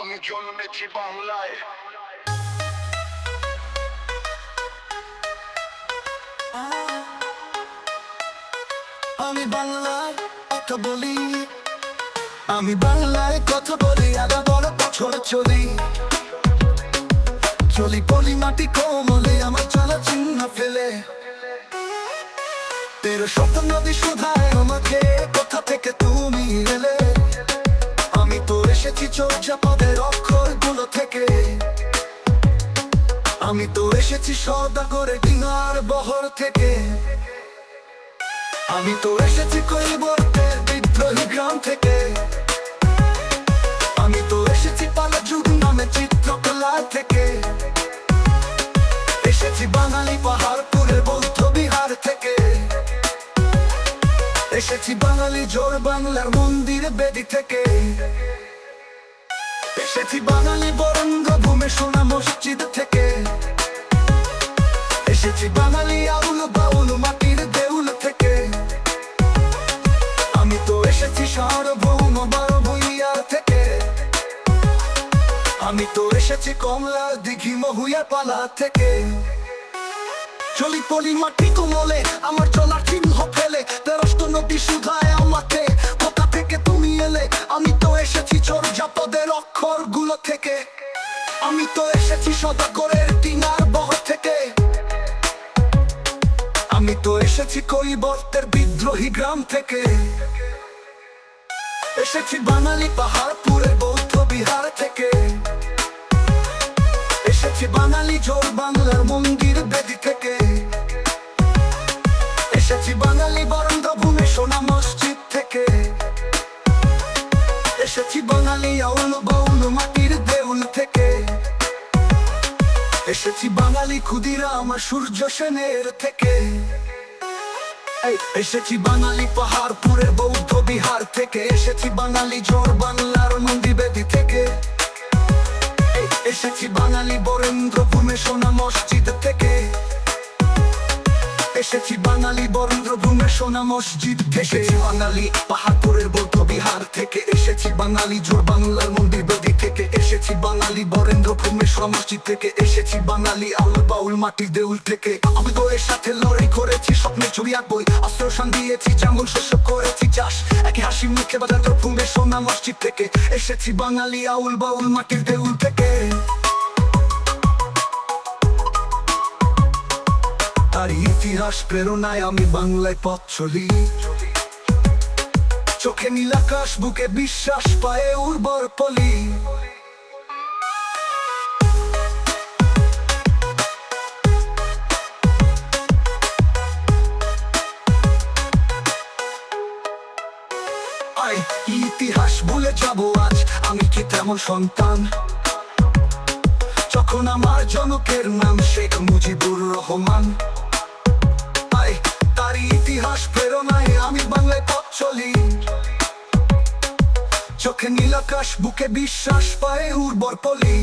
আমি জন্মেছি বাংলায়। আমি বাংলায় কথা বলি, আমি বাংলায় কথা বলি, আদা বড় বছর চলি চলি পলি মাটি কোমলে আমার চলা চিহ্ন ফেলে। তেরো শত নদী শুধায় আমাকে কোথা থেকে তুমি এলে। আমি তো এসেছি চর্চা পদের অক্ষর গুলো থেকে। আমি তো এসেছি সদাগরে ডিঙার বহর থেকে। আমি তো এসেছি কৈবর্তের বিদ্রোহী গ্রাম থেকে। আমি তো এসেছি পালা যুগ নামে চিত্রকলা থেকে। এসেছি বাঙালি পাহাড়পুরের বৌদ্ধ বিহার থেকে। এসেছি বাঙালি জোর বাংলার মন্দিরে বেদি থেকে। এসেছি বাঙালি বরেন্দ্র ভূমে সোনা মসজিদ থেকে। এসেছি বাঙালি আউল বাউল মাটির দেউল থেকে। আমি তো এসেছি সার্বভৌম বারো ভুইয়ার থেকে। আমি তো এসেছি কমলা দিঘি মহুয়া পালা থেকে। চলি পলি মাটি কোমলে আমার চলার চিহ্ন ফেলে। তেরষ্ট নদী শুধায় আমাকে কোথা থেকে তুমি এলে। আমি তো এসেছি চর্যাপদের অক্ষর গুলো থেকে। আমি তো এসেছি সদাগরের ডিঙার বহর থেকে। আমি তো এসেছি কৈবর্তের বিদ্রোহী গ্রাম থেকে। এসেছি বাঙালি পাহাড়পুরের বৌদ্ধ বিহার থেকে। এসেছি বাঙালি জোর বাংলার মন্দির বেদি থেকে। এসেছি বাঙালি বরেন্দ্র ভূমে সোনা মসজিদ থেকে। এসেছি বাঙালি আউল বাউল মাটির দেউল থেকে। এসেছি বাঙালি ক্ষুদিরাম সূর্য সেনের থেকে। এসেছি বাঙালি পাহাড়পুরের বৌদ্ধ বিহার থেকে। এসেছি বাঙালি জোর বাংলার মন্দির বেদি থেকে। এসেছি বাঙালি বরেন্দ্র ভূমে সোনা মসজিদ থেকে। এসেছি বাঙালি বরেন্দ্র ভূমে সোনা মসজিদ থেকে। এসেছি বাঙালি পাহাড়পুরের বৌদ্ধ বিহার থেকে। এসেছি বাঙালি জোর বাংলার মন্দির বেদি থেকে। এসেছি বাঙালি বরেন্দ্র ভূমে সোনা মসজিদ থেকে। এসেছি বাঙালি আউল বাউল মাটির দেউল থেকে। আমি বইয়ের সাথে লড়াই করেছি, স্বপ্নে ছবি আঁকবই, আশ্রয়শান দিয়েছি, জঙ্গল শস্য করেছি চাষ। একই হাসি মুখে বাজার ভূমে সোনা মসজিদ থেকে। এসেছি বাঙালি আউল বাউল মাটির দেউল থেকে। তার ইতিহাস প্রেরণায় আমি বাংলায় পথ চলি। চোখে নীল আকাশ, বুকে বিশ্বাস, পায়ে উর্বর পলি। ইতিহাস ভুলে যাব আজ আমি কি তেমন সন্তান, যখন আমার জনকের নাম শেখ মুজিবুর রহমান। তার ইতিহাস প্রেরণায় আমি বাংলায় পথ চলি। চোখে নীল আকাশ, বুকে বিশ্বাস, পায়ে উর্বর পলি।